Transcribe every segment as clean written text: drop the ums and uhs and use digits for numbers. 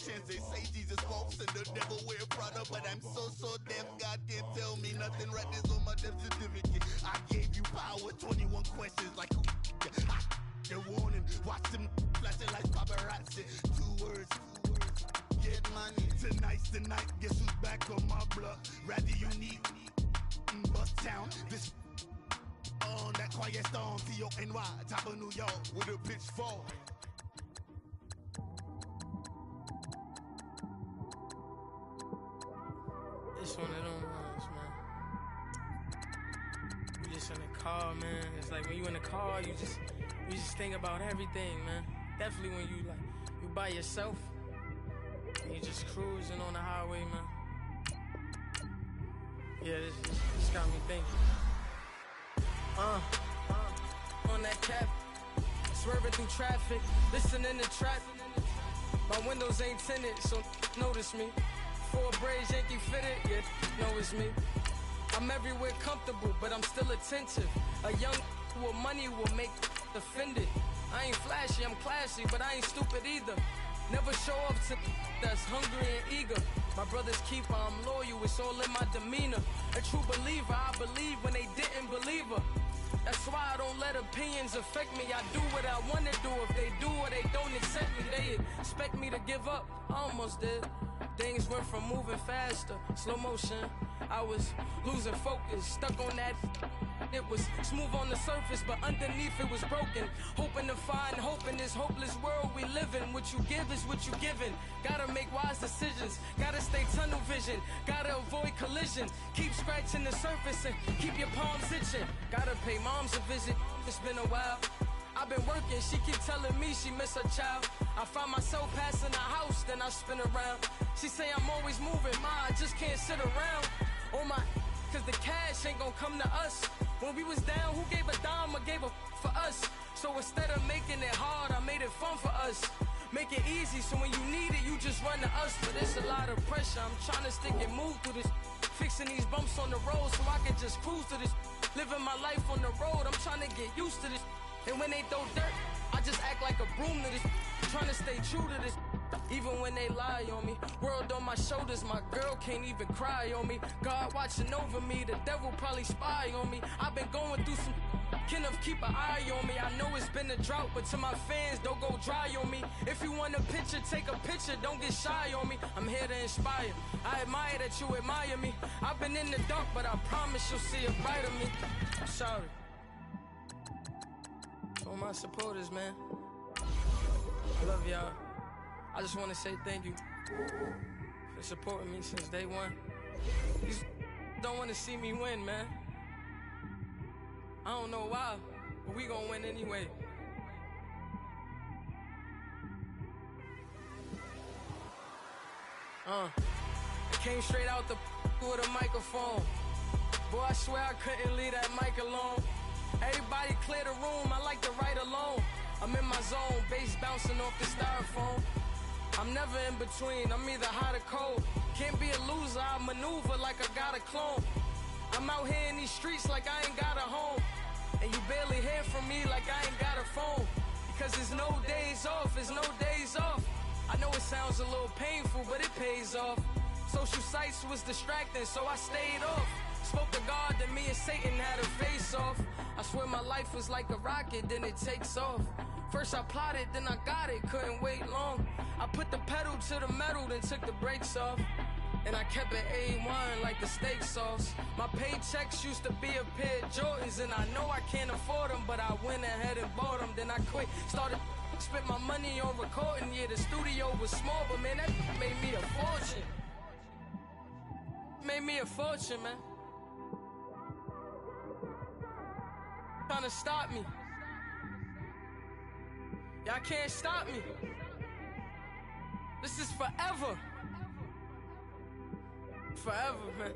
chance. They say Jesus walks and the devil wear Prada, but I'm so deaf, God can't tell me nothing. Right this on my death certificate. I gave you power, 21 questions like who? The warning, watch them flashing like paparazzi. Two words, get money. Tonight's the night, guess who's back on my block? Rather unique, bust town. This on that quiet storm, T-O-N-Y, top of New York with a pitchfork. It's one of them ones, man. You just in the car, man. It's like when you in the car, you just think about everything, man. Definitely when you by yourself and you just cruising on the highway, man. Yeah, this got me thinking. On that cap, swerving through traffic, listening to trap. My windows ain't tinted, so notice me. Four braids, Yankee fitted, yeah, know it's me. I'm everywhere comfortable, but I'm still attentive. A young with money will make offended. I ain't flashy, I'm classy, but I ain't stupid either. Never show up to that's hungry and eager. My brother's keeper, I'm loyal, it's all in my demeanor. A true believer, I believe when they didn't believe her. That's why I don't let opinions affect me. I do what I want to do. If they do or they don't accept me, they expect me to give up. I almost did. Things went from moving faster, slow motion. I was losing focus, stuck on that. It was smooth on the surface, but underneath it was broken. Hoping to find hope in this hopeless world we live in. What you give is what you given. Gotta make wise decisions, gotta stay tunnel vision, gotta avoid collision. Keep scratching the surface and keep your palms itching. Gotta pay moms a visit, it's been a while. I've been working, she keep telling me she miss her child. I find myself passing the house, then I spin around. She say I'm always moving, ma, I just can't sit around. Oh my, cause the cash ain't gon' come to us. When we was down, who gave a dime or gave a for us? So instead of making it hard, I made it fun for us. Make it easy, so when you need it, you just run to us. But it's a lot of pressure, I'm trying to stick and move through this. Fixing these bumps on the road so I can just cruise to this. Living my life on the road, I'm trying to get used to this. And when they throw dirt, I just act like a broom to this. Trying to stay true to this. Even when they lie on me, world on my shoulders, my girl can't even cry on me. God watching over me, the devil probably spy on me. I've been going through some, Kenneth keep an eye on me. I know it's been a drought, but to my fans, don't go dry on me. If you want a picture, take a picture, don't get shy on me. I'm here to inspire, I admire that you admire me. I've been in the dark, but I promise you'll see a brighter me. I'm sorry. To all my supporters, man, I love y'all. I just want to say thank you for supporting me since day one. You don't want to see me win, man. I don't know why, but we gonna win anyway. I came straight out the with a microphone. Boy, I swear I couldn't leave that mic alone. Everybody clear the room, I like to write alone. I'm in my zone, bass bouncing off the styrofoam. I'm never in between, I'm either hot or cold. Can't be a loser, I maneuver like I got a clone. I'm out here in these streets like I ain't got a home. And you barely hear from me like I ain't got a phone. Because there's no days off, there's no days off. I know it sounds a little painful, but it pays off. Social sites was distracting, so I stayed off. Spoke to God, then me and Satan had a face off. I swear my life was like a rocket, then it takes off. First I plotted, then I got it, couldn't wait long. I put the pedal to the metal, then took the brakes off. And I kept it A1 like the steak sauce. My paychecks used to be a pair of Jordans, and I know I can't afford them, but I went ahead and bought them. Then I quit, started spent my money on recording. Yeah, the studio was small, but man, that made me a fortune. Made me a fortune, man. Trying to stop me. Y'all can't stop me. This is forever. Forever, man.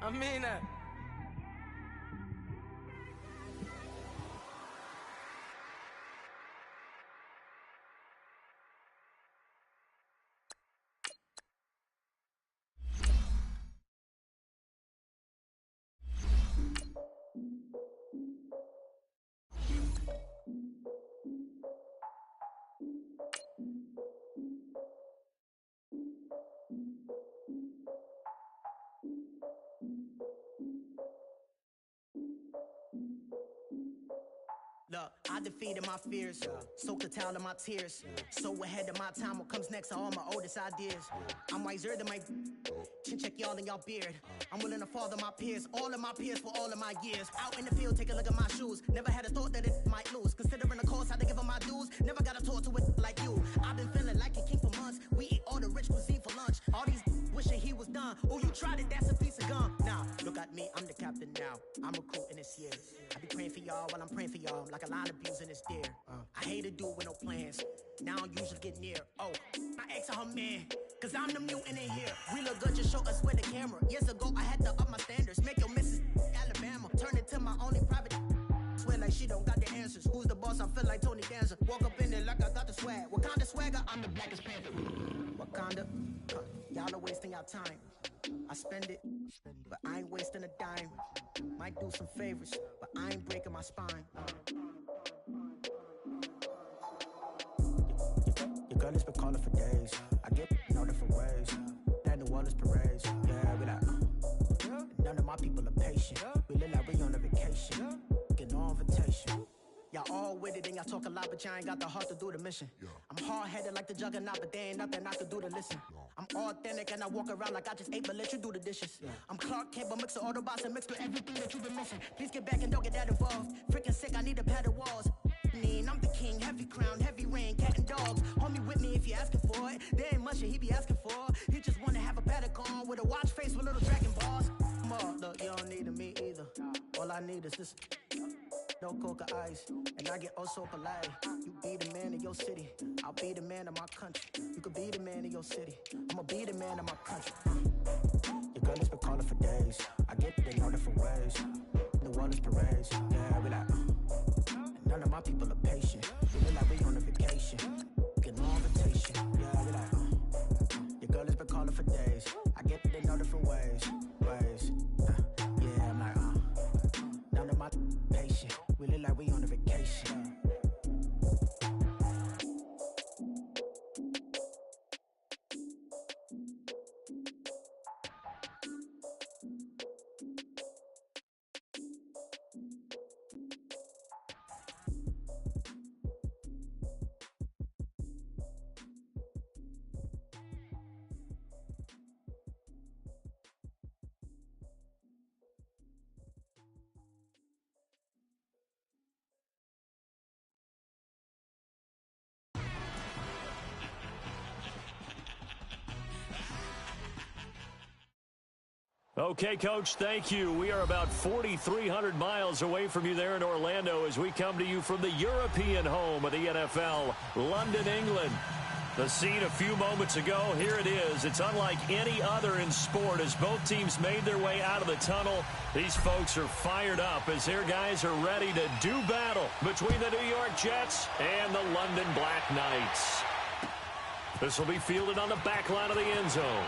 I mean that. I defeated my fears, soaked a towel in my tears. So ahead of my time, what comes next are all my oldest ideas. I'm wiser than my chin check y'all in y'all beard. I'm willing to father my peers, all of my peers for all of my years. Out in the field, take a look at my shoes. Never had a thought that it might lose. Considering the cost, I had to give up my dues. Never got a talk to it like you. I've been feeling like a king for months. We eat all the rich cuisine for lunch. All these wishing he was done. Oh, you tried it, that's a piece of gum. Now, look at me, I'm the captain now. I'm recruiting this year. I be praying for y'all while I'm praying for y'all. Like a line of abusing this deer. I hate to do it with no plans. Now I don't usually get near. Oh, I ex her man. Cause I'm the mutant in here. We look good, just show us with the camera. Years ago, I had to up my standards. Make your missus Alabama. Turn it to my only private. Swear like she don't got the answers. Who's the boss? I feel like Tony Danza. Walk up in there like I got the swag. What kind of swagger? I'm the blackest panther. Wakanda. Y'all are wasting your time. I spend it, but I ain't wasting a dime. Might do some favors, but I ain't breaking my spine. Your girl has been calling for days. I get in all different ways. That New Orleans parades. Yeah, we like, none of my people are patient. We look like we on a vacation. Get no invitation. Y'all all with it and y'all talk a lot, but y'all ain't got the heart to do the mission. I'm hard-headed like the juggernaut, but there ain't nothing I can do to listen. I'm authentic and I walk around like I just ate, but let you do the dishes. I'm Clark Kent, but mix the Autobots and mix with everything that you've been missing. Please get back and don't get that involved. Freaking sick, I need a padded walls. I'm the king, heavy crown, heavy rain, cat and dogs. Homie with me if you're asking for it. There ain't much that he be asking for. He just wanna have a paddock on with a watch face with little dragon balls. Look, you don't need me either. All I need is this. No coca ice, and I get oh so polite. You be the man of your city, I'll be the man of my country. You could be the man of your city, I'ma be the man of my country. Your girl has been calling for days. I get it in all different ways. New Orleans parades, yeah, we like. None of my people are patient. We look like we on a vacation. Get no invitation, yeah, we like. Your girl has been calling for days. I get it in all different ways. Yeah, I'm like, none of my patient. We look like we on a vacation. Okay, Coach, thank you. We are about 4,300 miles away from you there in Orlando as we come to you from the European home of the NFL, London, England. The scene a few moments ago, here it is. It's unlike any other in sport as both teams made their way out of the tunnel. These folks are fired up as their guys are ready to do battle between the New York Jets and the London Black Knights. This will be fielded on the back line of the end zone.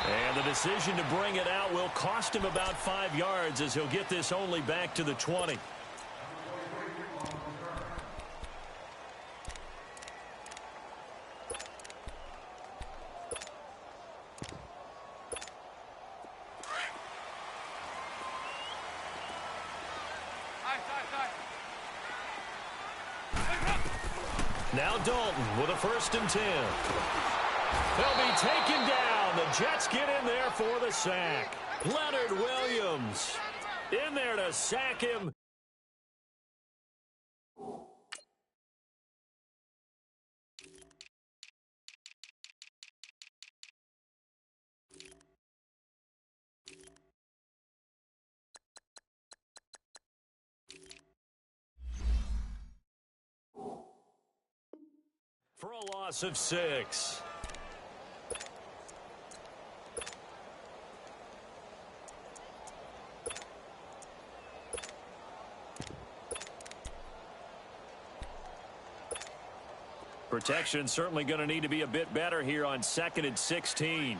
And the decision to bring it out will cost him about 5 yards as he'll get this only back to the 20. Now Dalton with a 1st and 10. They'll be taken down. The Jets get in there for the sack. Leonard Williams in there to sack him. For a loss of 6. Protection certainly going to need to be a bit better here on 2nd and 16.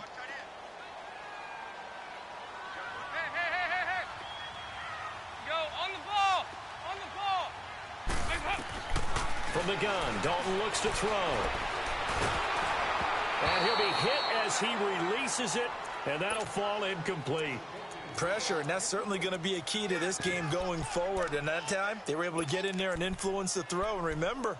From the gun, Dalton looks to throw. And he'll be hit as he releases it, and that'll fall incomplete. pressure, and that's certainly going to be a key to this game going forward. And that time, they were able to get in there and influence the throw. And remember,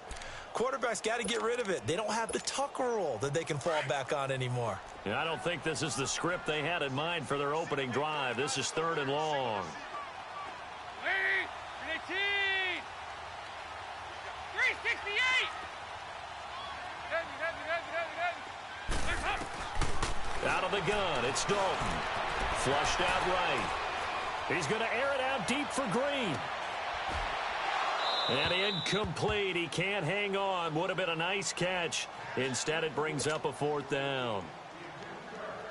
quarterbacks got to get rid of it. They don't have the Tucker rule that they can fall back on anymore. Yeah, I don't think this is the script they had in mind for their opening drive. This is 3rd and long. 368! Out of the gun, it's Dalton. Flushed out right. He's going to air it out deep for Green. And incomplete. He can't hang on. Would have been a nice catch. Instead, it brings up a 4th down.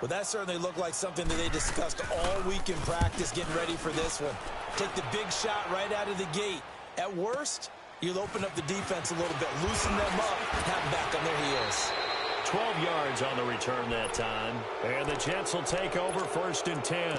Well, that certainly looked like something that they discussed all week in practice getting ready for this one. Take the big shot right out of the gate. At worst, you'll open up the defense a little bit, loosen them up, have them back on their heels. 12 yards on the return that time. And the Jets will take over 1st and 10.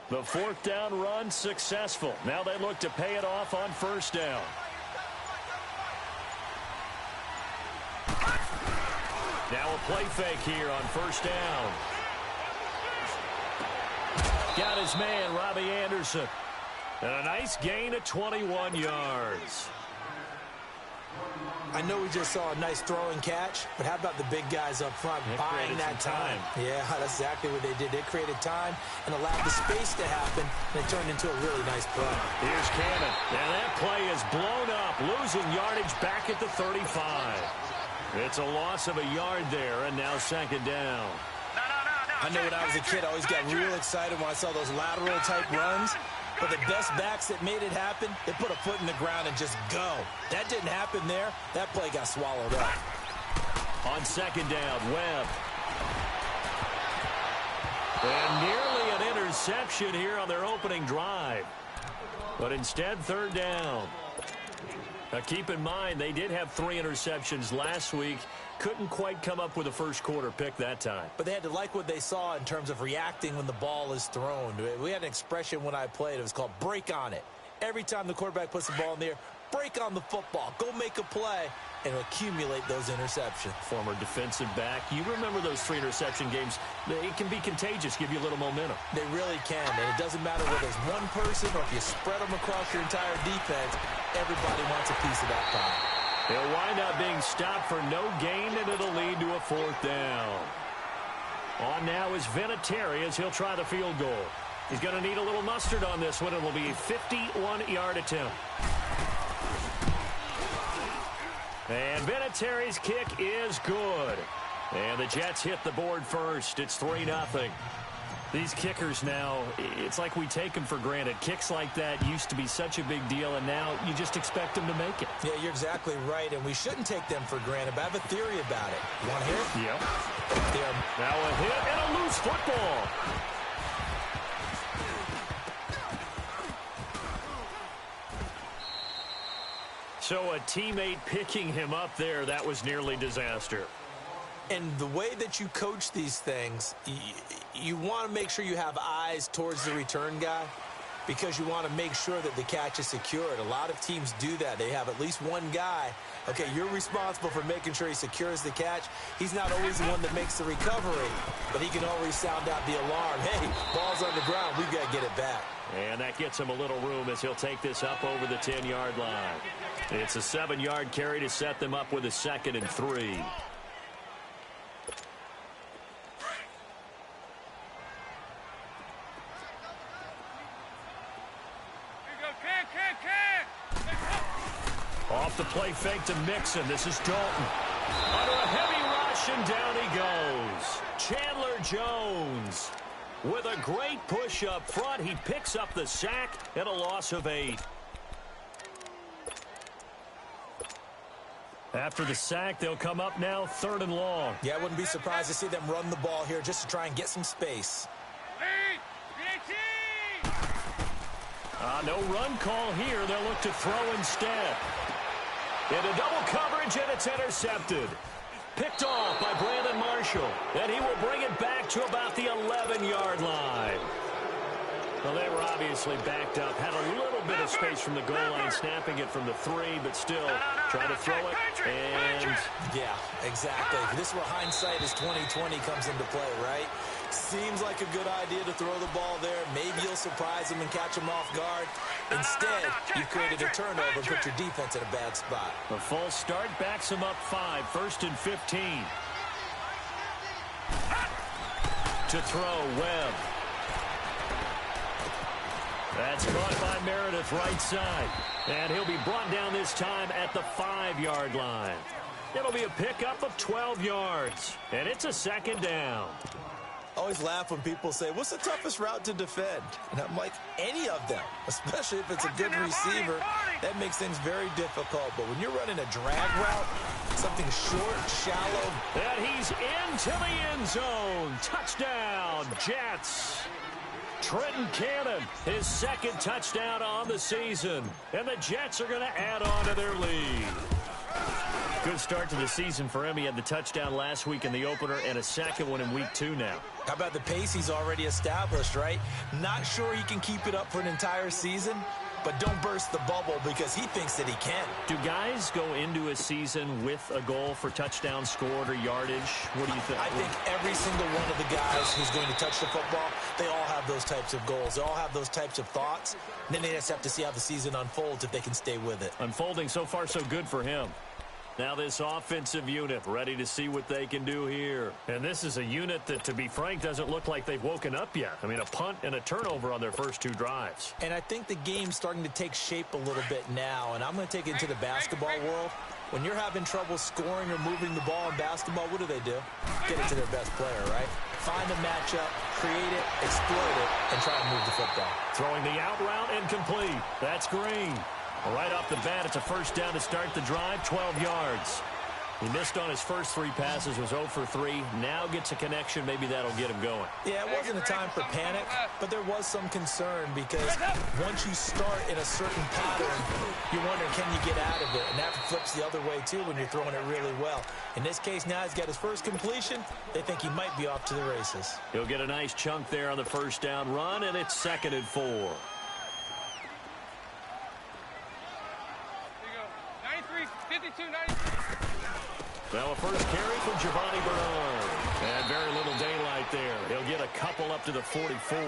The 4th down run successful. Now they look to pay it off on 1st down. Now a play fake here on 1st down. Got his man, Robbie Anderson. And a nice gain of 21 yards. I know we just saw a nice throwing catch, but how about the big guys up front buying that time? Yeah, that's exactly what they did. They created time and allowed the space to happen, and it turned into a really nice play. Here's Cannon. And that play is blown up, losing yardage back at the 35. It's a loss of a yard there, and now 2nd down. I know when I was a kid, I always got real excited when I saw those lateral-type runs. But the best backs that made it happen, they put a foot in the ground and just go. That didn't happen there. That play got swallowed up. On 2nd down, Webb. And nearly an interception here on their opening drive. But instead, 3rd down. Now keep in mind, they did have 3 interceptions last week. Couldn't quite come up with a first-quarter pick that time. But they had to like what they saw in terms of reacting when the ball is thrown. We had an expression when I played. It was called break on it. Every time the quarterback puts the ball in the air, break on the football. Go make a play and accumulate those interceptions. Former defensive back. You remember those 3 interception games. It can be contagious, give you a little momentum. They really can. And it doesn't matter whether it's one person or if you spread them across your entire defense. Everybody wants a piece of that pie. He'll wind up being stopped for no gain, and it'll lead to a 4th down. On now is Vinatieri as he'll try the field goal. He's going to need a little mustard on this one. It will be a 51-yard attempt. And Vinatieri's kick is good. And the Jets hit the board first. It's 3-0. These kickers now, it's like we take them for granted. Kicks like that used to be such a big deal, and now you just expect them to make it. Yeah, you're exactly right, and we shouldn't take them for granted, but I have a theory about it. You want to hear it? Yep. Now a hit and a loose football. So a teammate picking him up there, that was nearly disaster. And the way that you coach these things, you want to make sure you have eyes towards the return guy because you want to make sure that the catch is secured. A lot of teams do that. They have at least one guy. Okay, you're responsible for making sure he secures the catch. He's not always the one that makes the recovery, but he can always sound out the alarm. Hey, ball's on the ground. We've got to get it back. And that gets him a little room as he'll take this up over the 10-yard line. It's a 7-yard carry to set them up with a 2nd and 3. Off the play fake to Mixon. This is Dalton. Under a heavy rush, and down he goes. Chandler Jones with a great push up front. He picks up the sack and a loss of 8. After the sack, they'll come up now 3rd and long. Yeah, I wouldn't be surprised to see them run the ball here just to try and get some space. Hey, No run call here. They'll look to throw instead. Into double coverage, and it's intercepted. Picked off by Brandon Marshall, and he will bring it back to about the 11-yard line. Well, they were obviously backed up, had a little bit of space from the goal line, snapping it from the 3, but still trying to throw it. And yeah, exactly. This is where hindsight is 20/20 comes into play, right? Seems like a good idea to throw the ball there. Maybe you'll surprise him and catch him off guard. Instead, you've created a turnover and put your defense in a bad spot. The false start backs him up 5, 1st and 15. To throw, Webb. That's caught by Meredith right side. And he'll be brought down this time at the 5-yard line. It'll be a pickup of 12 yards. And it's a 2nd down. I always laugh when people say, what's the toughest route to defend? And I'm like, any of them, especially if it's a good receiver. That makes things very difficult. But when you're running a drag route, something short, shallow. And he's into the end zone. Touchdown, Jets. Trenton Cannon, his 2nd touchdown on the season. And the Jets are going to add on to their lead. Good start to the season for him. He had the touchdown last week in the opener and a 2nd one in week 2 now. How about the pace he's already established, right? Not sure he can keep it up for an entire season, but don't burst the bubble because he thinks that he can. Do guys go into a season with a goal for touchdowns scored or yardage? What do you think? I think every single one of the guys who's going to touch the football, they all have those types of goals. They all have those types of thoughts. And then they just have to see how the season unfolds if they can stay with it. Unfolding so far so good for him. Now this offensive unit ready to see what they can do here. And this is a unit that, to be frank, doesn't look like they've woken up yet. I mean, a punt and a turnover on their first 2 drives. And I think the game's starting to take shape a little bit now. And I'm going to take it into the basketball world. When you're having trouble scoring or moving the ball in basketball, what do? Get it to their best player, right? Find a matchup, create it, exploit it, and try and move the football. Throwing the out route and complete. That's Green. Right off the bat, it's a 1st down to start the drive, 12 yards. He missed on his first 3 passes, was 0 for 3. Now gets a connection. Maybe that'll get him going. Yeah, it wasn't a time for panic, but there was some concern because once you start in a certain pattern, you wonder, can you get out of it? And that flips the other way, too, when you're throwing it really well. In this case, now he's got his first completion. They think he might be off to the races. He'll get a nice chunk there on the 1st down run, and it's 2nd and 4. Now a first carry from Giovanni Bernard. And very little daylight there. He'll get a couple up to the 44.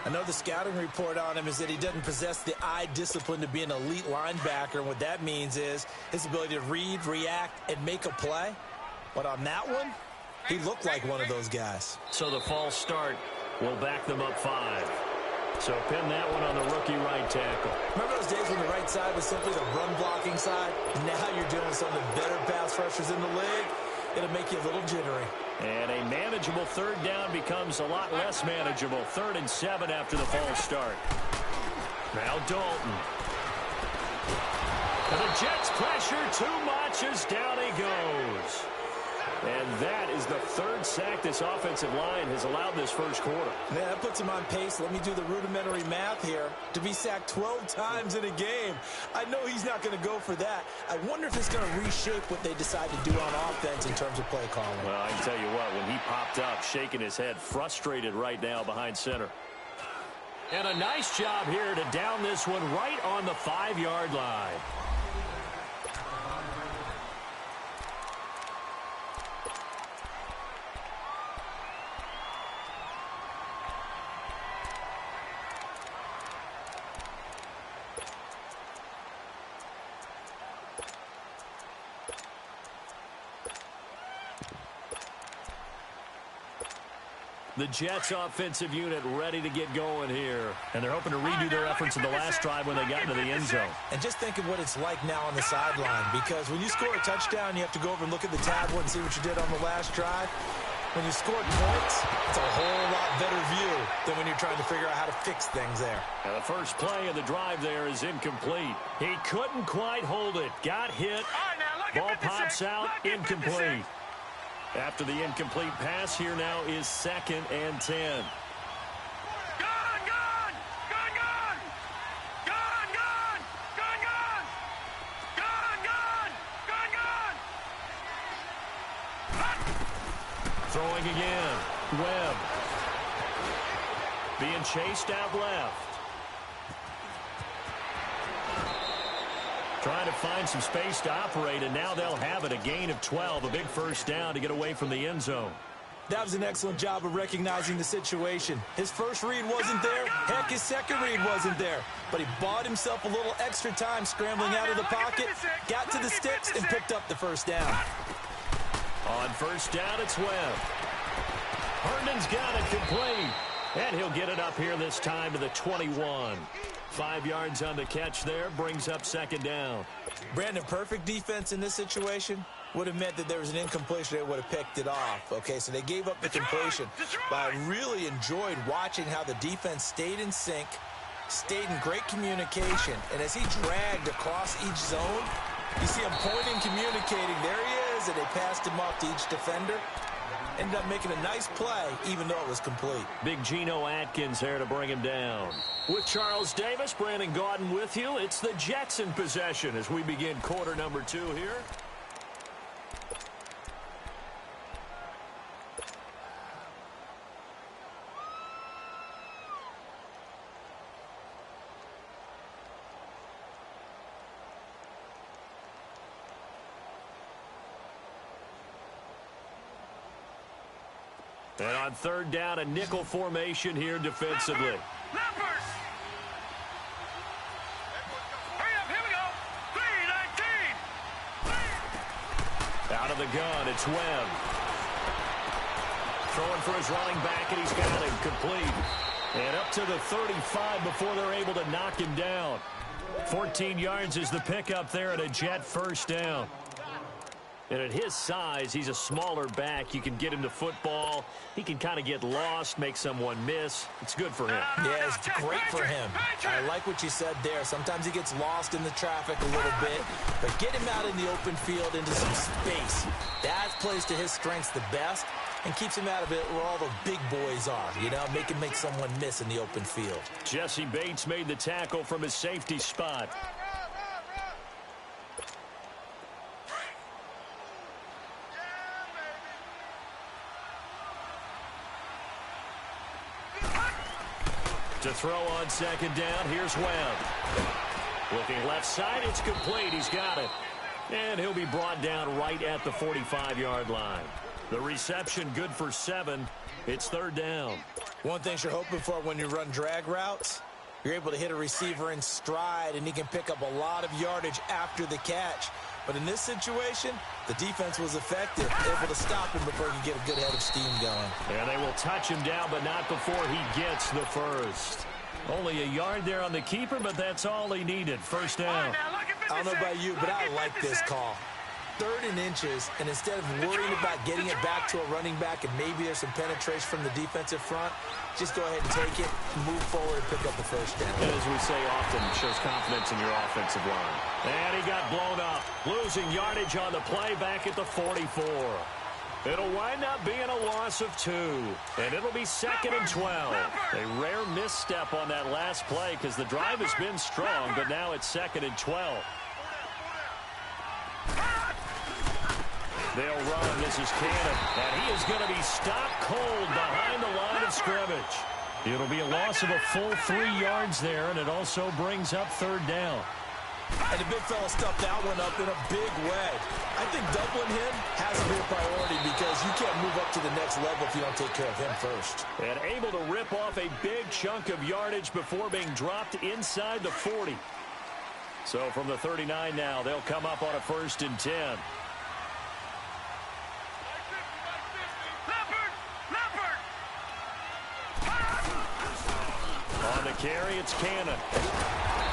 I know the scouting report on him is that he doesn't possess the eye discipline to be an elite linebacker. And what that means is his ability to read, react, and make a play. But on that one, he looked like one of those guys. So the false start will back them up 5. So pin that one on the rookie right tackle. Remember those days when the right side was simply the run-blocking side? Now you're dealing with some of the better pass rushers in the league. It'll make you a little jittery. And a manageable 3rd down becomes a lot less manageable. 3rd and 7 after the false start. Now Dalton. And the Jets pressure too much as down he goes. And that is the 3rd sack this offensive line has allowed this first quarter. Man, that puts him on pace. Let me do the rudimentary math here. To be sacked 12 times in a game. I know he's not going to go for that. I wonder if it's going to reshape what they decide to do on offense in terms of play calling. Well, I can tell you what, when he popped up, shaking his head, frustrated right now behind center. And a nice job here to down this one right on the 5-yard line. The Jets offensive unit ready to get going here. And they're hoping to redo their efforts in the last drive when they got into the end zone. And just think of what it's like now on the sideline. Because when you score a touchdown, you have to go over and look at the tablet and see what you did on the last drive. When you score points, it's a whole lot better view than when you're trying to figure out how to fix things there. And the first play of the drive there is incomplete. He couldn't quite hold it. Got hit. Ball pops out. Incomplete. After the incomplete pass, here now is 2nd and 10. Throwing again. Webb. Being chased out left. Trying to find some space to operate, and now they'll have it. A gain of 12, a big first down to get away from the end zone. That was an excellent job of recognizing the situation. His first read wasn't there. Heck, his second read wasn't there. But he bought himself a little extra time scrambling out of the pocket, got to the sticks, and picked up the first down. On first down, it's Webb. Herndon's got it complete. And he'll get it up here this time to the 21. 5 yards on the catch there, brings up second down. Brandon, perfect defense in this situation would have meant that there was an incompletion. They would have picked it off. Okay, so they gave up the completion. But I really enjoyed watching how the defense stayed in sync, stayed in great communication. And as he dragged across each zone, you see him pointing, communicating. There he is, and they passed him off to each defender. Ended up making a nice play, even though it was complete. Big Geno Atkins there to bring him down. With Charles Davis, Brandon Gaudin with you. It's the Jets in possession as we begin quarter number 2 here. And on third down, a nickel formation here defensively. Out of the gun, it's Webb. Throwing for his running back, and he's got him complete. And up to the 35 before they're able to knock him down. 14 yards is the pickup there, and a Jet first down. And at his size, he's a smaller back. You can get him to football. He can kind of get lost, make someone miss. It's good for him. Yeah, it's great for him. I like what you said there. Sometimes he gets lost in the traffic a little bit. But get him out in the open field into some space. That plays to his strengths the best and keeps him out of it where all the big boys are. You know, make him make someone miss in the open field. Jesse Bates made the tackle from his safety spot. To throw on second down, here's Webb. Looking left side, it's complete. He's got it. And he'll be brought down right at the 45-yard line. The reception good for 7. It's third down. One thing you're hoping for when you run drag routes, you're able to hit a receiver in stride, and he can pick up a lot of yardage after the catch. But in this situation, the defense was effective, able to stop him before he could get a good head of steam going. And they will touch him down, but not before he gets the first. Only a yard there on the keeper, but that's all he needed. First down. I don't know about you, but I like this call. 3rd and inches, and instead of worrying about getting it back to a running back and maybe there's some penetration from the defensive front, just go ahead and take it, move forward, and pick up the first down. And as we say often, it shows confidence in your offensive line. And he got blown up, losing yardage on the play back at the 44. It'll wind up being a loss of 2, and it'll be 2nd and 12. A rare misstep on that last play because the drive has been strong, but now it's 2nd and 12. They'll run. This is Cannon. And he is going to be stopped cold behind the line of scrimmage. It'll be a loss of a full 3 yards there, and it also brings up third down. And the big fella stuffed that one up in a big way. I think doubling him has to be a priority because you can't move up to the next level if you don't take care of him first. And able to rip off a big chunk of yardage before being dropped inside the 40. So from the 39 now, they'll come up on a 1st and 10. On the carry, it's Cannon.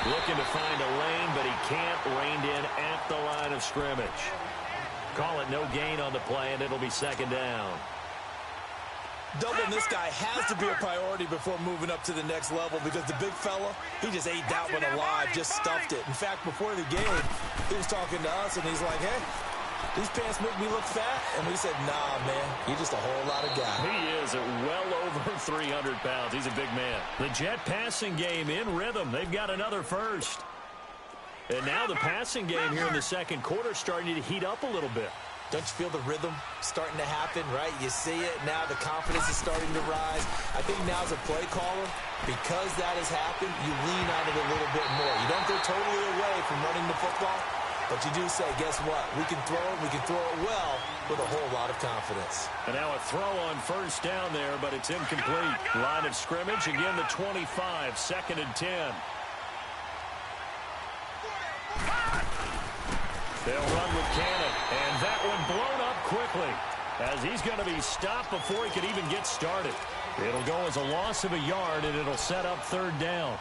Looking to find a lane, but he can't. Reined in at the line of scrimmage. Call it no gain on the play, and it'll be 2nd down. Doubling this guy has to be a priority before moving up to the next level because the big fella, he just ate that one alive, just stuffed it. In fact, before the game, he was talking to us, and he's like, hey, these pants make me look fat. And we said, nah, man, you're just a whole lot of guy. He is at well over 300 pounds. He's a big man. The Jet passing game in rhythm. They've got another first. And now the passing game here in the second quarter starting to heat up a little bit. Don't you feel the rhythm starting to happen, right? You see it. Now the confidence is starting to rise. I think now as a play caller, because that has happened, you lean on it a little bit more. You don't go totally away from running the football, but you do say, guess what? We can throw it. We can throw it well with a whole lot of confidence. And now a throw on first down there, but it's incomplete. Line of scrimmage, again the 25, 2nd and 10. They'll run with Cannon, and that one blown up quickly as he's going to be stopped before he can even get started. It'll go as a loss of a yard, and it'll set up 3rd down.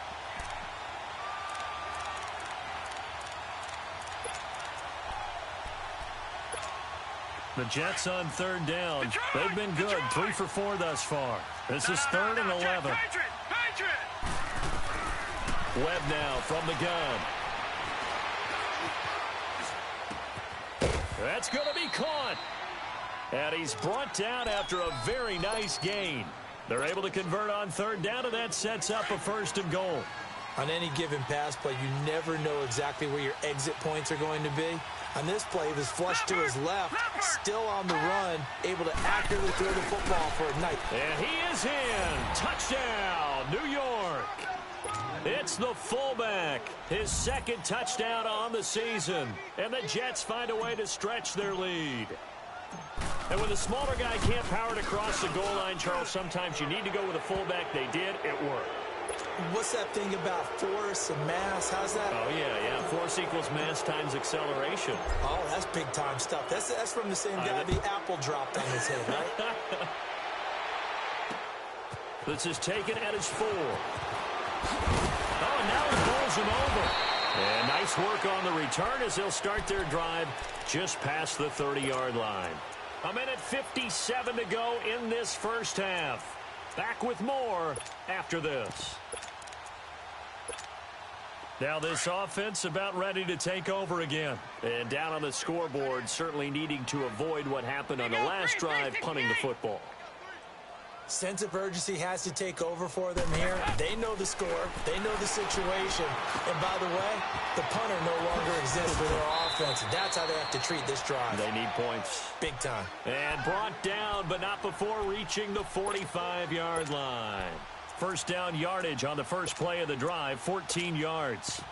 The Jets on 3rd down. They've been good, 3 for 4 thus far. This is 3rd and 11. Webb now from the gun. That's going to be caught. And he's brought down after a very nice gain. They're able to convert on 3rd down, and that sets up a 1st and goal. On any given pass play, you never know exactly where your exit points are going to be. On this play, he was flushed to his left, still on the run, able to accurately throw the football for a night. And he is in. Touchdown, New York. It's the fullback, his 2nd touchdown on the season. And the Jets find a way to stretch their lead. And when the smaller guy can't power it across the goal line, Charles, sometimes you need to go with a fullback. They did. It worked. What's that thing about force and mass? How's that? Oh, yeah. Force equals mass times acceleration. Oh, that's big-time stuff. That's from the same guy the apple dropped on his head, right? This is taken at his 4. Oh, now he pulls him over. And nice work on the return as they'll start their drive just past the 30-yard line. 1:57 to go in this first half. Back with more after this. Now this offense about ready to take over again. And down on the scoreboard, certainly needing to avoid what happened on the last drive, punting the football. Sense of urgency has to take over for them here. They know the score. They know the situation. And by the way, the punter no longer exists for their offense. And that's how they have to treat this drive. They need points. Big time. And brought down, but not before reaching the 45-yard line. First down yardage on the first play of the drive, 14 yards.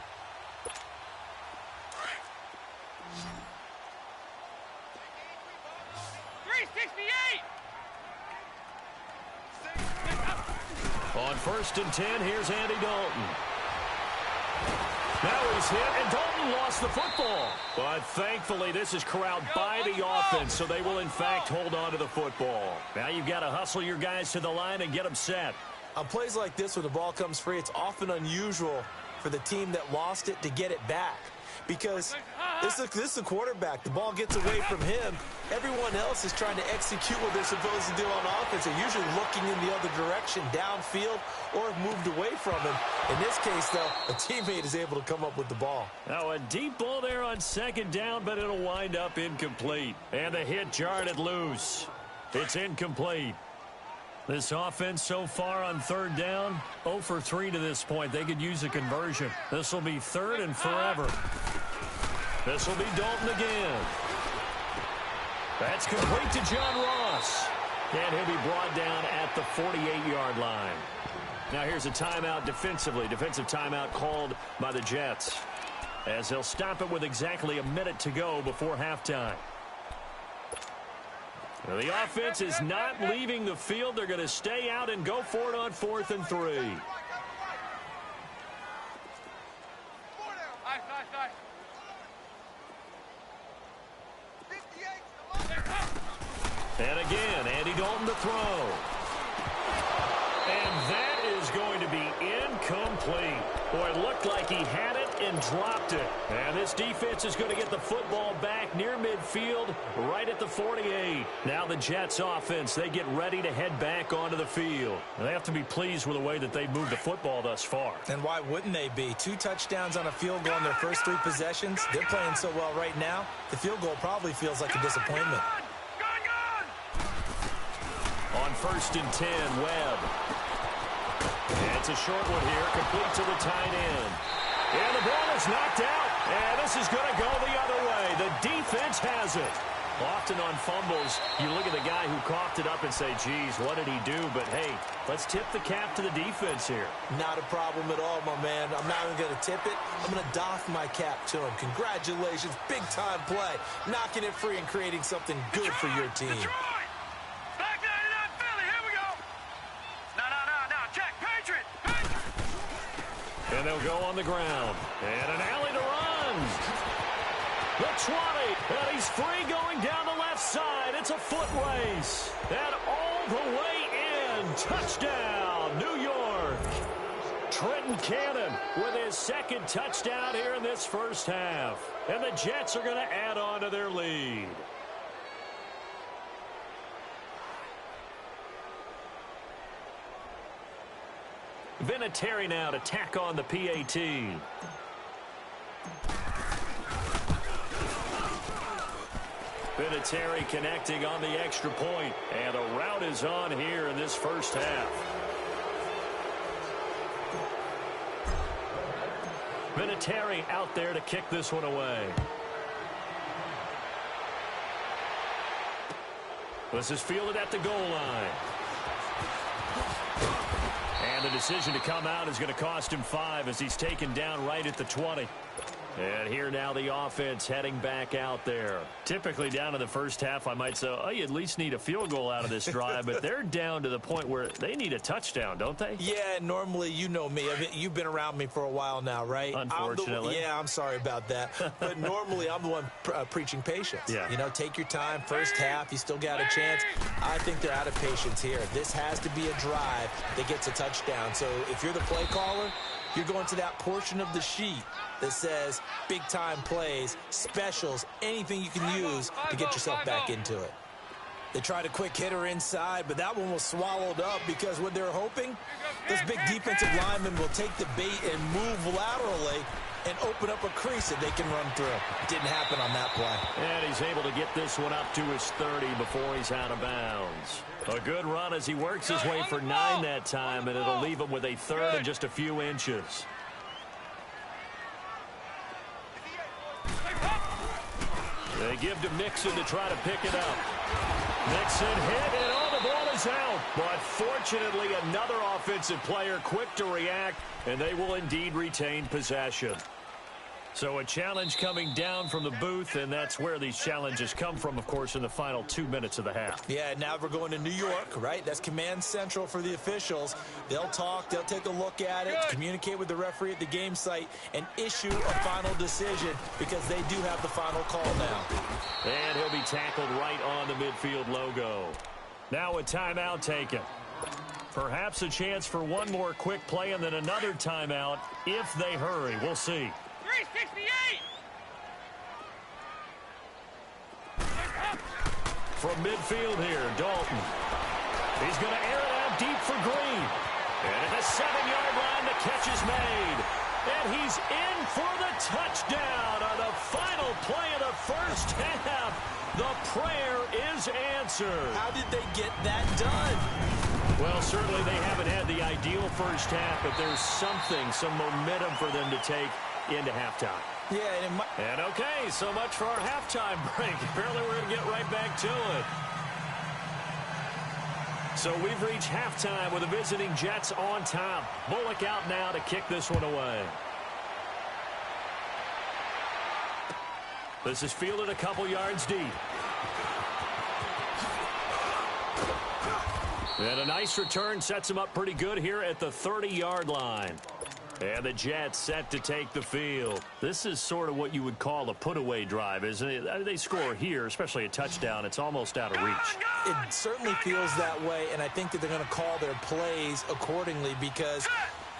On 1st and 10, here's Andy Dalton. Now he's hit, and Dalton lost the football. But thankfully, this is corralled by the offense, so they will, in fact, hold on to the football. Now you've got to hustle your guys to the line and get them set. On plays like this where the ball comes free, it's often unusual for the team that lost it to get it back. Because this is the quarterback. The ball gets away from him. Everyone else is trying to execute what they're supposed to do on offense. They're usually looking in the other direction, downfield, or have moved away from him. In this case, though, a teammate is able to come up with the ball. Now a deep ball there on 2nd down, but it'll wind up incomplete. And the hit jarred it loose. It's incomplete. This offense so far on 3rd down, 0 for 3 to this point. They could use a conversion. This will be 3rd and forever. This will be Dalton again. That's complete to John Ross. And he'll be brought down at the 48-yard line. Now here's a timeout defensively. Defensive timeout called by the Jets, as they'll stop it with exactly a minute to go before halftime. Now, the offense is not leaving the field. They're going to stay out and go for it on 4th and 3. And again, Andy Dalton to throw. And that is going to be incomplete. Boy, it looked like he had it and dropped it. And this defense is going to get the football back near midfield, right at the 48. Now the Jets offense, they get ready to head back onto the field. They have to be pleased with the way that they've moved the football thus far. And why wouldn't they be? 2 touchdowns on a field goal in their first 3 possessions. They're playing so well right now, the field goal probably feels like a disappointment. On 1st and 10, Webb. And it's a short one here, complete to the tight end. And the ball is knocked out. And this is going to go the other way. The defense has it. Often on fumbles, you look at the guy who coughed it up and say, geez, what did he do? But, hey, let's tip the cap to the defense here. Not a problem at all, my man. I'm not even going to tip it. I'm going to doff my cap to him. Congratulations. Big-time play. Knocking it free and creating something good for your team. Detroit! Back 99 Philly. Here we go. No. Check. Patriot. And they'll go on the ground. And an alley to run. The 20, and he's free going down the left side. It's a foot race. And all the way in. Touchdown, New York. Trenton Cannon with his second touchdown here in this first half. And the Jets are going to add on to their lead. Vinatieri now to tack on the PAT. Vinatieri connecting on the extra point. And the route is on here in this first half. Vinatieri out there to kick this one away. This is fielded at the goal line. And the decision to come out is going to cost him 5 as he's taken down right at the 20. And here now the offense heading back out there. Typically down in the first half, I might say, oh, you at least need a field goal out of this drive. But they're down to the point where they need a touchdown, don't they? Yeah, normally, you know me. I mean, you've been around me for a while now, right? Unfortunately. I'm sorry about that. But normally, I'm the one preaching patience. Yeah. You know, take your time. First half, you still got a chance. I think they're out of patience here. This has to be a drive that gets a touchdown. So if you're the play caller, you're going to that portion of the sheet that says big-time plays, specials, anything you can use to get yourself back into it. They tried a quick hitter inside, but that one was swallowed up because what they're hoping, this big defensive lineman will take the bait and move laterally and open up a crease that they can run through. Didn't happen on that play. And he's able to get this one up to his 30 before he's out of bounds. A good run as he works his way for 9 that time, and it'll leave him with a third and just a few inches. They give to Mixon to try to pick it up. Mixon hit, and all the ball is out. But fortunately, another offensive player quick to react, and they will indeed retain possession. So a challenge coming down from the booth, and that's where these challenges come from, of course, in the final 2 minutes of the half. Yeah, now we're going to New York, right? That's command central for the officials. They'll talk, they'll take a look at it, communicate with the referee at the game site, and issue a final decision because they do have the final call now. And he'll be tackled right on the midfield logo. Now a timeout taken. Perhaps a chance for one more quick play and then another timeout if they hurry. We'll see. 368! From midfield here, Dalton. He's going to air it out deep for Green. And at the 7-yard line, the catch is made. And he's in for the touchdown on the final play of the first half. The prayer is answered. How did they get that done? Well, certainly they haven't had the ideal first half, but there's something, some momentum for them to take into halftime. Yeah, and okay, so much for our halftime break. Apparently we're going to get right back to it. So we've reached halftime with the visiting Jets on top. Bullock out now to kick this one away. This is fielded a couple yards deep. And a nice return sets him up pretty good here at the 30-yard line. And the Jets set to take the field. This is sort of what you would call a put-away drive, isn't it? They score here, especially a touchdown. It's almost out of reach. It certainly feels that way, and I think that they're going to call their plays accordingly because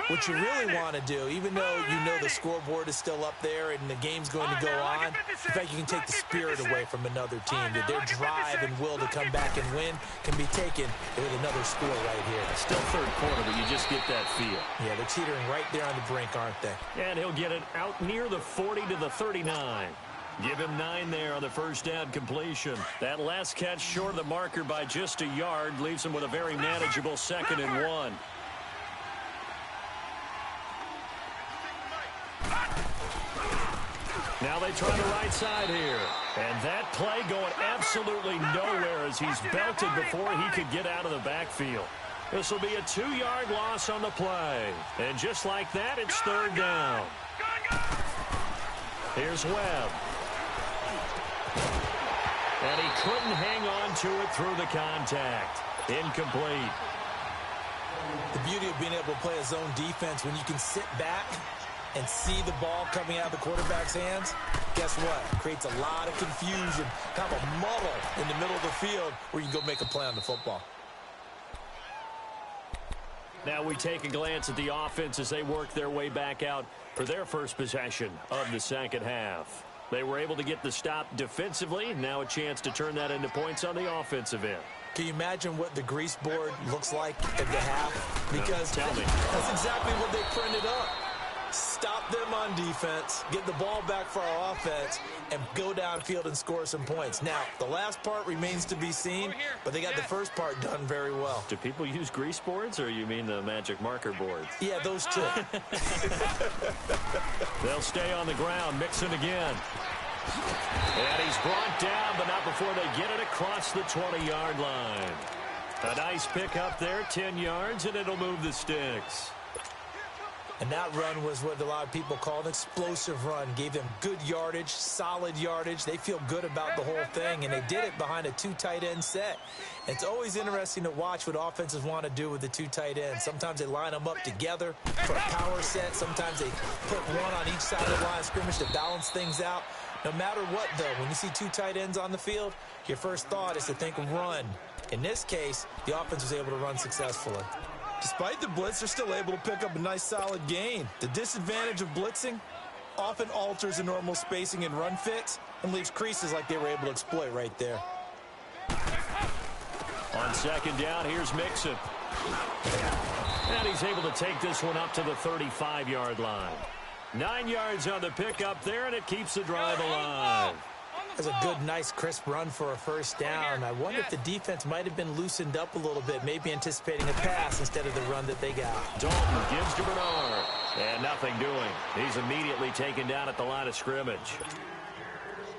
what you really want to do, even though you know the scoreboard is still up there and the game's going to go on, in fact, you can take the spirit away from another team. That their drive and will to come back and win can be taken with another score right here. Still third quarter, but you just get that feel. Yeah, they're teetering right there on the brink, aren't they? And he'll get it out near the 40 to the 39. Give him 9 there on the first down completion. That last catch short of the marker by just a yard leaves him with a very manageable 2nd and 1. Now Now they try the right side here. And that play going absolutely nowhere as he's belted before he could get out of the backfield. This will be a 2-yard loss on the play. And just like that, it's third down. Here's Webb. And he couldn't hang on to it through the contact. Incomplete. The beauty of being able to play a zone defense when you can sit back and see the ball coming out of the quarterback's hands, guess what? It creates a lot of confusion, kind of a muddle in the middle of the field where you can go make a play on the football. Now we take a glance at the offense as they work their way back out for their first possession of the second half. They were able to get the stop defensively. Now a chance to turn that into points on the offensive end. Can you imagine what the grease board looks like at the half? Because tell me. That's exactly what they printed up. Stop them on defense, get the ball back for our offense, and go downfield and score some points. Now, the last part remains to be seen, but they got the first part done very well. Do people use grease boards, or you mean the magic marker boards? Yeah, those two. They'll stay on the ground, Mixon again. And he's brought down, but not before they get it across the 20-yard line. A nice pick up there, 10 yards, and it'll move the sticks. And that run was what a lot of people call an explosive run. Gave them good yardage, solid yardage. They feel good about the whole thing, and they did it behind a 2 tight end set. It's always interesting to watch what offenses want to do with the 2 tight ends. Sometimes they line them up together for a power set. Sometimes they put one on each side of the line of scrimmage to balance things out. No matter what, though, when you see 2 tight ends on the field, your first thought is to think run. In this case, the offense was able to run successfully. Despite the blitz, they're still able to pick up a nice solid gain. The disadvantage of blitzing often alters the normal spacing and run fits and leaves creases like they were able to exploit right there. On second down, here's Mixon. And he's able to take this one up to the 35-yard line. 9 yards on the pickup there, and it keeps the drive alive. That's a good, nice, crisp run for a first down. I wonder if the defense might have been loosened up a little bit, maybe anticipating a pass instead of the run that they got. Dalton gives to Bernard. And nothing doing. He's immediately taken down at the line of scrimmage.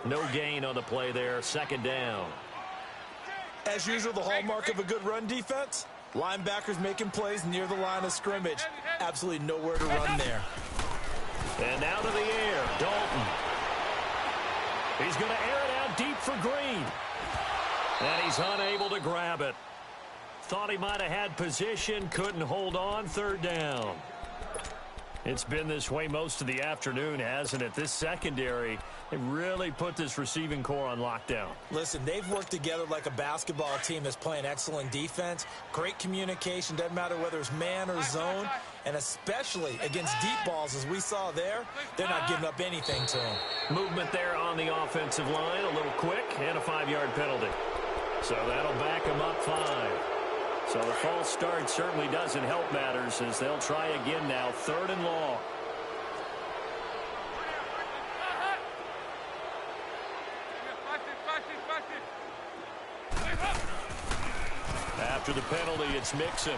No gain on the play there. Second down. As usual, the hallmark of a good run defense, linebackers making plays near the line of scrimmage. Absolutely nowhere to run there. And now to the air, Dalton. He's going to air it out deep for Green. And he's unable to grab it. Thought he might have had position, couldn't hold on, third down. It's been this way most of the afternoon, hasn't it? This secondary, they really put this receiving core on lockdown. Listen, they've worked together like a basketball team that's playing excellent defense. Great communication, doesn't matter whether it's man or zone. And especially against deep balls, as we saw there, they're not giving up anything to them. Movement there on the offensive line, a little quick, and a 5-yard penalty. So that'll back them up 5. So the false start certainly doesn't help matters as they'll try again now, 3rd and long. After the penalty, it's Mixon.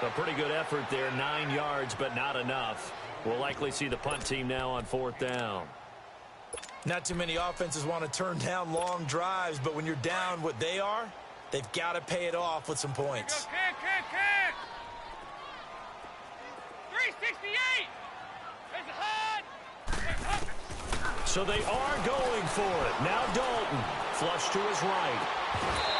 A pretty good effort there, 9 yards, but not enough. We'll likely see the punt team now on 4th down. Not too many offenses want to turn down long drives, but when you're down what they are, they've got to pay it off with some points. 368! There's a HUD! So they are going for it. Now Dalton, flush to his right.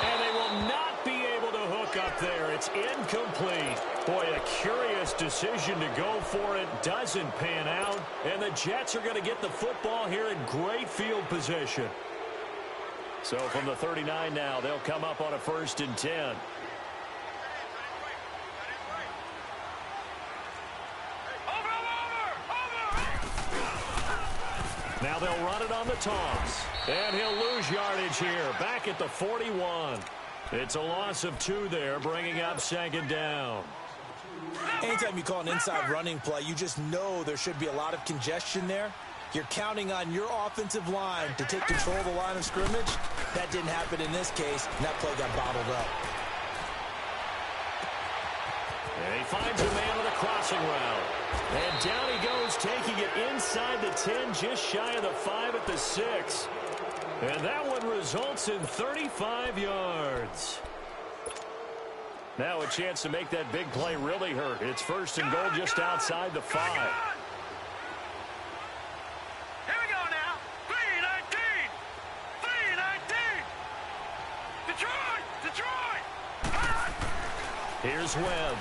And they will not be able to hook up there. It's incomplete. Boy, a curious decision to go for it. Doesn't pan out. And the Jets are going to get the football here in great field position. So from the 39 now, they'll come up on a 1st and 10. Now they'll run it on the toss. And he'll lose yardage here. Back at the 41. It's a loss of 2 there, bringing up 2nd down. Anytime you call an inside running play, you just know there should be a lot of congestion there. You're counting on your offensive line to take control of the line of scrimmage. That didn't happen in this case, and that play got bottled up. And he finds a man with a crop tossing route. And down he goes, taking it inside the 10, just shy of the 5 at the 6. And that one results in 35 yards. Now a chance to make that big play really hurt. It's first and goal just outside the 5. Here we go now. 3-19. 3-19. Detroit. Detroit. Here's Webb.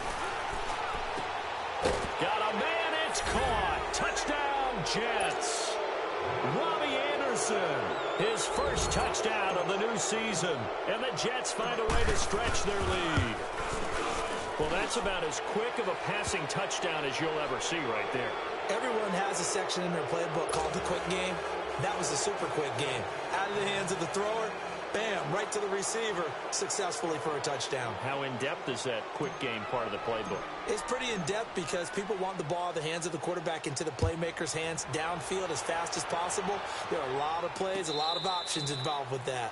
Got a man. It's caught. Touchdown, Jets. Robbie Anderson, his first touchdown of the new season. And the Jets find a way to stretch their lead. Well, that's about as quick of a passing touchdown as you'll ever see right there. Everyone has a section in their playbook called the quick game. That was a super quick game. Out of the hands of the thrower, bam, right to the receiver, successfully for a touchdown. How in-depth is that quick game part of the playbook? It's pretty in-depth because people want the ball in the hands of the quarterback into the playmaker's hands downfield as fast as possible. There are a lot of plays, a lot of options involved with that.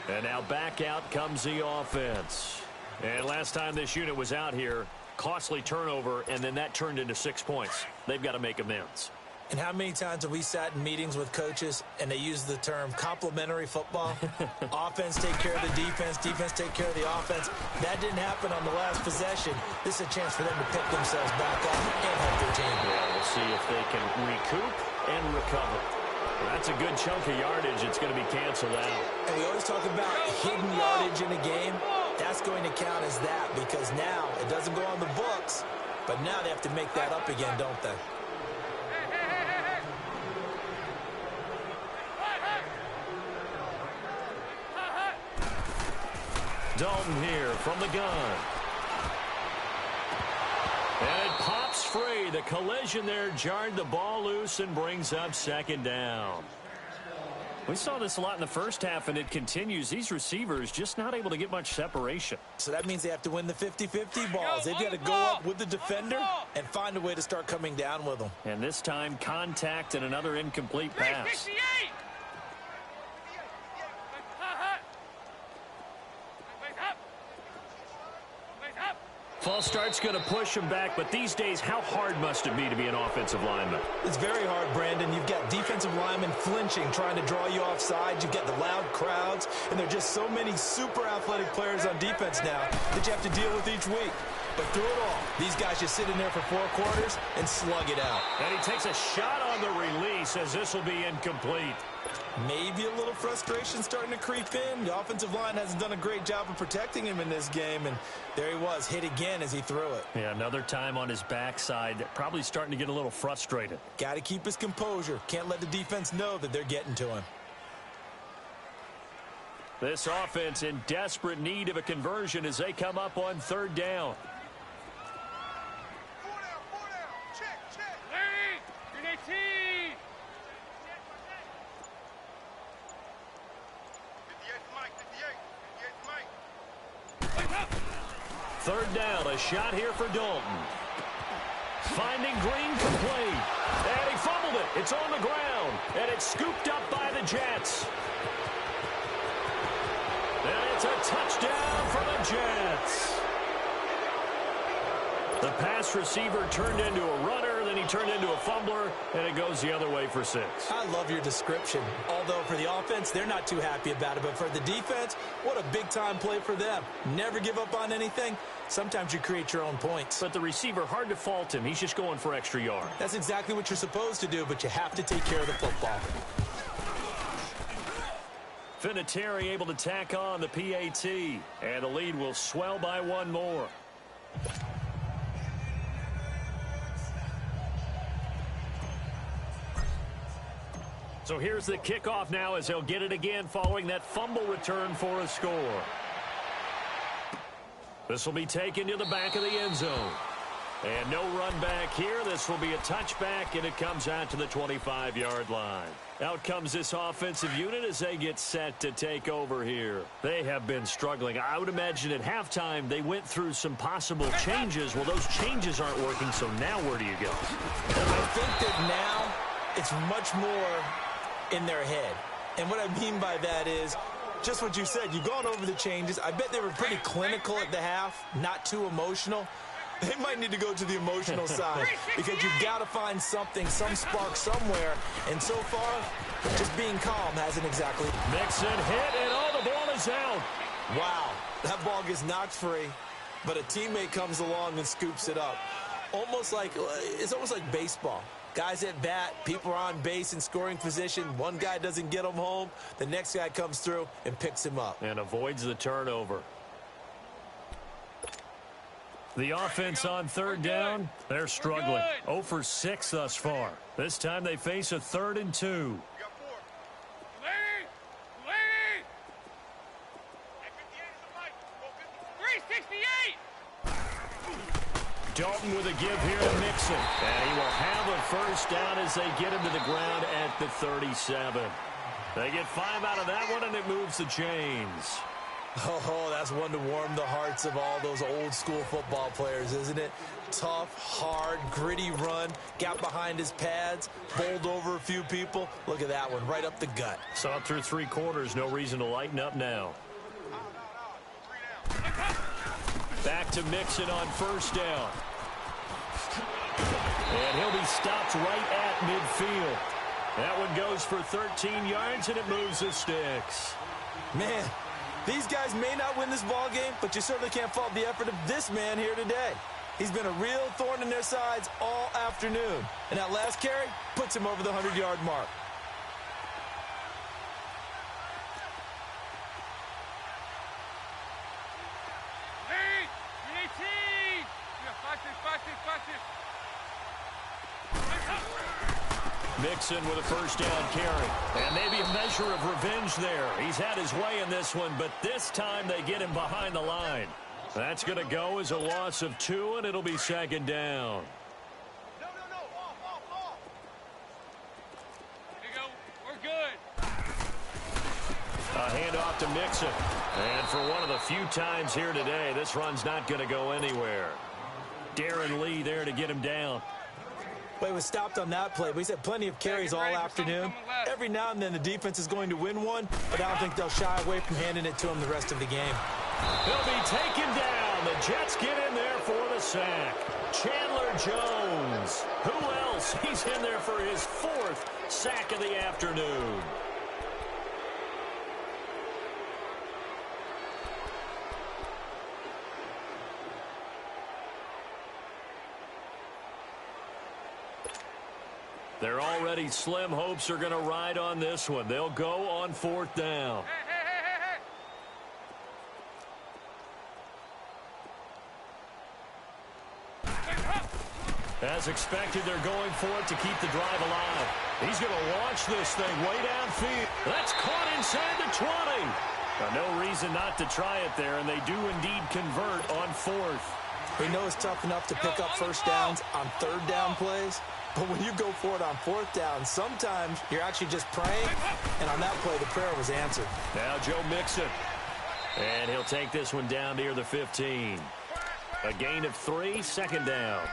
And now back out comes the offense. And last time this unit was out here, costly turnover, and then that turned into 6 points. They've got to make amends. And how many times have we sat in meetings with coaches and they use the term complementary football? Offense take care of the defense, defense take care of the offense. That didn't happen on the last possession. This is a chance for them to pick themselves back up and help their team. Yeah, we'll see if they can recoup and recover. Well, that's a good chunk of yardage. It's going to be canceled out. And we always talk about hidden yardage in a game. That's going to count as that because now it doesn't go on the books, but now they have to make that up again, don't they? Dalton here from the gun. And it pops free. The collision there jarred the ball loose and brings up second down. We saw this a lot in the first half, and it continues. These receivers just not able to get much separation. So that means they have to win the 50-50 balls. They've got to go up with the defender and find a way to start coming down with them. And this time, contact and another incomplete pass. False start's going to push him back, but these days, how hard must it be to be an offensive lineman? It's very hard, Brandon. You've got defensive linemen flinching, trying to draw you off sides. You've got the loud crowds, and there are just so many super athletic players on defense now that you have to deal with each week. But through it all, these guys just sit in there for 4 quarters and slug it out. And he takes a shot on the release as this will be incomplete. Maybe a little frustration starting to creep in. The offensive line hasn't done a great job of protecting him in this game, and there he was, hit again as he threw it. Yeah, another time on his backside, probably starting to get a little frustrated. Got to keep his composure. Can't let the defense know that they're getting to him. This offense in desperate need of a conversion as they come up on 3rd down. Third down, a shot here for Dalton. Finding Green complete. And he fumbled it. It's on the ground. And it's scooped up by the Jets. And it's a touchdown for the Jets. The pass receiver turned into a runner, then he turned into a fumbler, and it goes the other way for 6. I love your description. Although for the offense, they're not too happy about it. But for the defense, what a big-time play for them. Never give up on anything. Sometimes you create your own points. But the receiver, hard to fault him. He's just going for extra yards. That's exactly what you're supposed to do, but you have to take care of the football. Vinatieri able to tack on the PAT, and the lead will swell by 1 more. So here's the kickoff now as they'll get it again following that fumble return for a score. This will be taken to the back of the end zone. And no run back here. This will be a touchback, and it comes out to the 25-yard line. Out comes this offensive unit as they get set to take over here. They have been struggling. I would imagine at halftime they went through some possible changes. Well, those changes aren't working, so now where do you go? I think that now it's much more in their head. And what I mean by that is Just what you said. You've gone over the changes. I bet they were pretty clinical at the half, not too emotional. They might need to go to the emotional side because you've got to find something, some spark somewhere. And so far, just being calm hasn't exactly. Mixon hit, and the ball is out. Wow, that ball gets knocked free, but a teammate comes along and scoops it up. It's almost like baseball. Guys at bat, people are on base in scoring position. One guy doesn't get him home. The next guy comes through and picks him up. And avoids the turnover. The offense on third down, they're struggling. 0 for 6 thus far. This time they face a 3rd and 2. Dalton with a give here to Mixon. And he will have a first down as they get him to the ground at the 37. They get 5 out of that one, and it moves the chains. Oh, that's one to warm the hearts of all those old-school football players, isn't it? Tough, hard, gritty run, got behind his pads, bowled over a few people. Look at that one, right up the gut. Saw through 3 quarters, no reason to lighten up now. Back to Mixon on first down. And he'll be stopped right at midfield. That one goes for 13 yards, and it moves the sticks. Man, these guys may not win this ball game, but you certainly can't fault the effort of this man here today. He's been a real thorn in their sides all afternoon. And that last carry puts him over the 100-yard mark. Mixon with a first down carry. And maybe a measure of revenge there. He's had his way in this one, but this time they get him behind the line. That's going to go as a loss of 2, and it'll be 2nd down. Here you go. We're good. A handoff to Mixon. And for one of the few times here today, this run's not going to go anywhere. Darren Lee there to get him down. Well, he was stopped on that play, but he's had plenty of carries all afternoon. Every now and then the defense is going to win one, but I don't think they'll shy away from handing it to him the rest of the game. He'll be taken down. The Jets get in there for the sack. Chandler Jones. Who else? He's in there for his 4th sack of the afternoon. Their already slim hopes are going to ride on this one. They'll go on 4th down. As expected, they're going for it to keep the drive alive. He's going to launch this thing way downfield. That's caught inside the 20. Now, no reason not to try it there, and they do indeed convert on 4th. We know it's tough enough to pick up first downs on 3rd down plays. But when you go for it on 4th down, sometimes you're actually just praying, and on that play, the prayer was answered. Now Joe Mixon. And he'll take this one down near the 15. A gain of 3, 2nd down.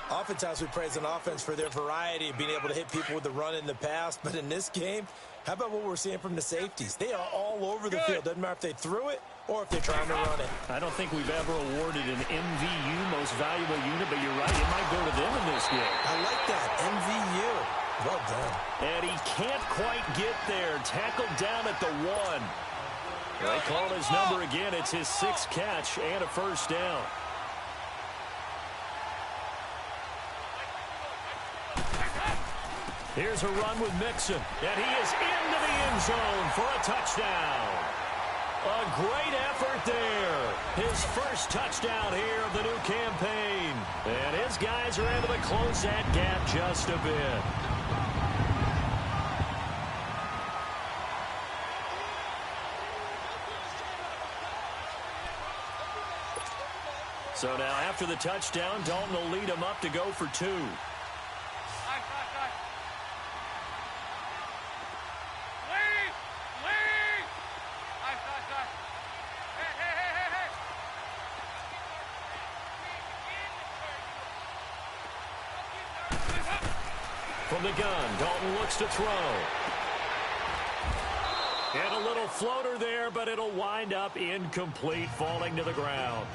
Oftentimes we praise an offense for their variety of being able to hit people with the run in the past. But in this game, how about what we're seeing from the safeties? They are all over the field. Doesn't matter if they threw it or if they're trying to run it. I don't think we've ever awarded an MVU, most valuable unit, but you're right, it might go to them in this game. I like that, MVU. Well done. And he can't quite get there. Tackled down at the 1. They call his number again. It's his 6th catch and a first down. Here's a run with Mixon, and he is into the end zone for a touchdown. A great effort there. His first touchdown here of the new campaign. And his guys are able to close that gap just a bit. So now after the touchdown, Dalton will lead him up to go for 2. From the gun, Dalton looks to throw. And a little floater there, but it'll wind up incomplete, falling to the ground.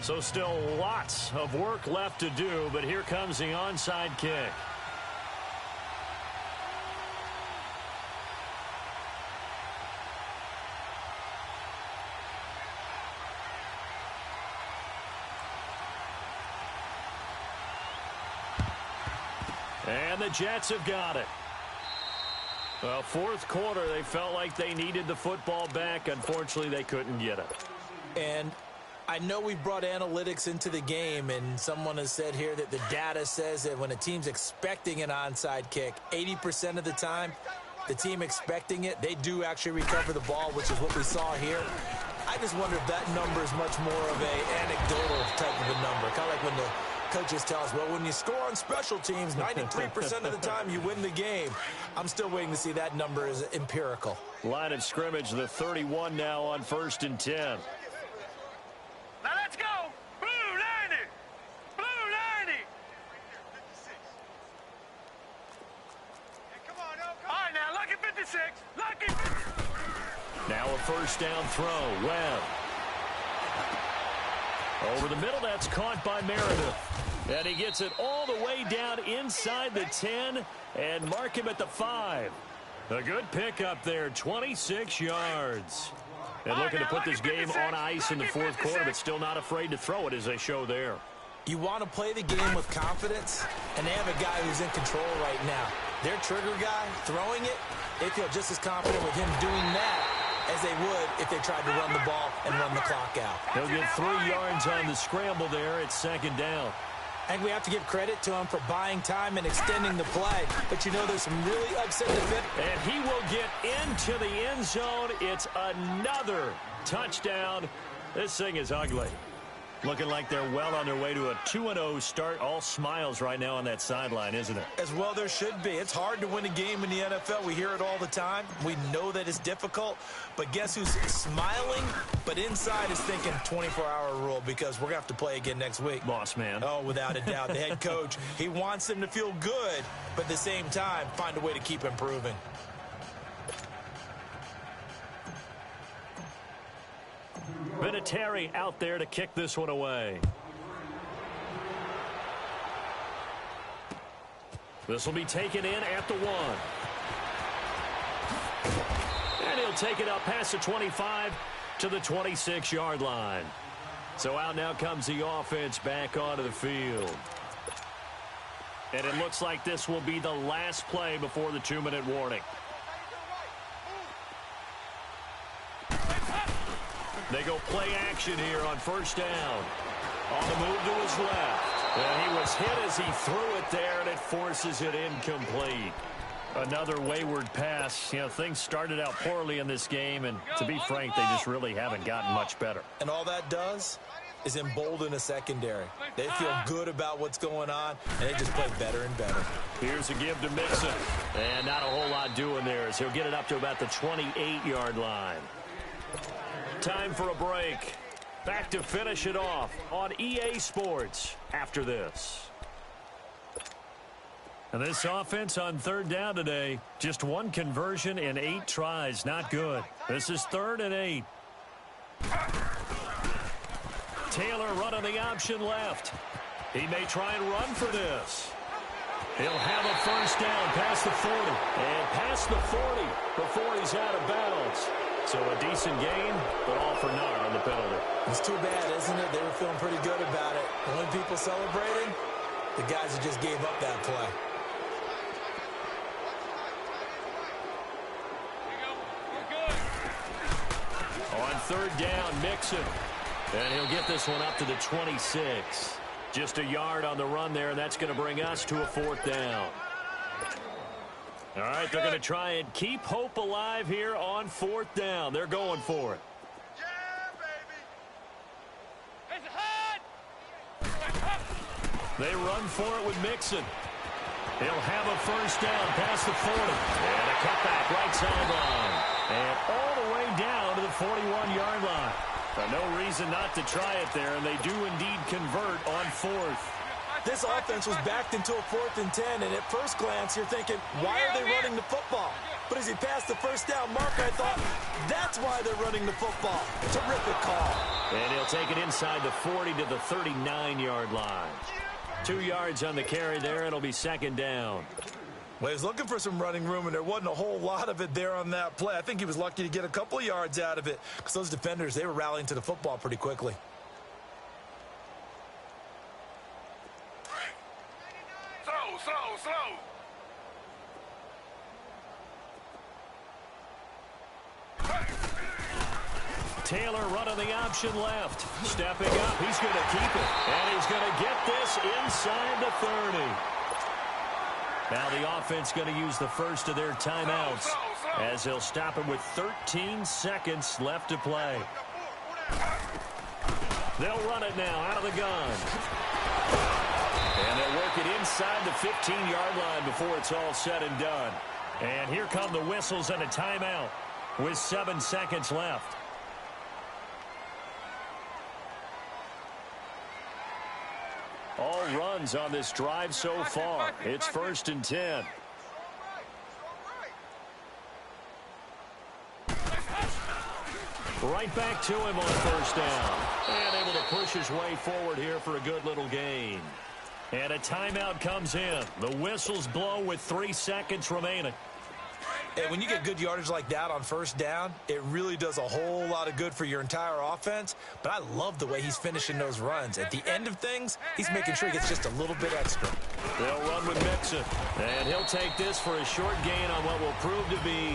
So still lots of work left to do, but here comes the onside kick. And the Jets have got it. Well, fourth quarter, they felt like they needed the football back. Unfortunately, they couldn't get it. And I know we brought analytics into the game, and someone has said here that the data says that when a team's expecting an onside kick, 80% of the time, the team expecting it, they do actually recover the ball, which is what we saw here. I just wonder if that number is much more of an anecdotal type of a number, kind of like when the coaches tell us, well, when you score on special teams, 93% of the time you win the game. I'm still waiting to see that number is empirical. Line of scrimmage, the 31 now on 1st and 10. Now let's go. Blue 90. Blue 90. Come on, no, come on. All right, now, lucky 56. Lucky 56. Now a first down throw. Webb. Over the middle, that's caught by Meredith. And he gets it all the way down inside the 10 and mark him at the 5. A good pickup there, 26 yards. And looking to put this game on ice in the fourth quarter, but still not afraid to throw it as they show there. You want to play the game with confidence, and they have a guy who's in control right now. Their trigger guy throwing it, they feel just as confident with him doing that as they would if they tried to run the ball and run the clock out. He'll get 3 yards on the scramble there. It's second down. I think we have to give credit to him for buying time and extending the play. But, you know, there's some really upset defense. And he will get into the end zone. It's another touchdown. This thing is ugly. Looking like they're well on their way to a 2-0 start. All smiles right now on that sideline, isn't it? As well there should be. It's hard to win a game in the NFL. We hear it all the time. We know that it's difficult. But guess who's smiling, but inside is thinking 24-hour rule because we're going to have to play again next week. Boss man. Oh, without a doubt. The head coach, he wants them to feel good, but at the same time, find a way to keep improving. Vinatieri out there to kick this one away. This will be taken in at the 1. And he'll take it up past the 25 to the 26-yard line. So out now comes the offense back onto the field. And it looks like this will be the last play before the 2-minute warning. They go play action here on first down. On the move to his left. And he was hit as he threw it there, and it forces it incomplete. Another wayward pass. You know, things started out poorly in this game, and to be frank, they just really haven't gotten much better. And all that does is embolden a secondary. They feel good about what's going on, and they just play better and better. Here's a give to Mixon. And not a whole lot doing there as he'll get it up to about the 28-yard line. Time for a break. Back to finish it off on EA Sports after this. And this offense on third down today, just one conversion in 8 tries. Not good. This is 3rd and 8. Taylor running the option left. He may try and run for this. He'll have a first down past the 40. And past the 40 before he's out of bounds. So a decent gain, but all for naught on the penalty. It's too bad, isn't it? They were feeling pretty good about it. The only people celebrating, the guys who just gave up that play. On third down, Mixon. And he'll get this one up to the 26. Just a yard on the run there, and that's going to bring us to a 4th down. All right, they're going to try and keep hope alive here on 4th down. They're going for it. They run for it with Mixon. He'll have a first down past the 40. And a cutback right sideline. And all the way down to the 41-yard line. No reason not to try it there, and they do indeed convert on 4th. This offense was backed into a 4th and 10, and at first glance, you're thinking, why are they running the football? But as he passed the first down mark, I thought, that's why they're running the football. Terrific call. And he'll take it inside the 40 to the 39-yard line. 2 yards on the carry there. It'll be second down. Well, he was looking for some running room, and there wasn't a whole lot of it there on that play. I think he was lucky to get a couple of yards out of it because those defenders, they were rallying to the football pretty quickly. Slow. Taylor running the option left. Stepping up. He's going to keep it. And he's going to get this inside the 30. Now the offense going to use the first of their timeouts as they'll stop it with 13 seconds left to play. They'll run it now out of the gun. And they'll work it inside the 15-yard line before it's all said and done. And here come the whistles and a timeout with 7 seconds left. All runs on this drive so far. It's 1st and 10. Right back to him on 1st down. And able to push his way forward here for a good little gain. And a timeout comes in. The whistles blow with 3 seconds remaining. And when you get good yardage like that on 1st down, it really does a whole lot of good for your entire offense. But I love the way he's finishing those runs. At the end of things, he's making sure he gets just a little bit extra. They'll run with Mixon. And he'll take this for a short gain on what will prove to be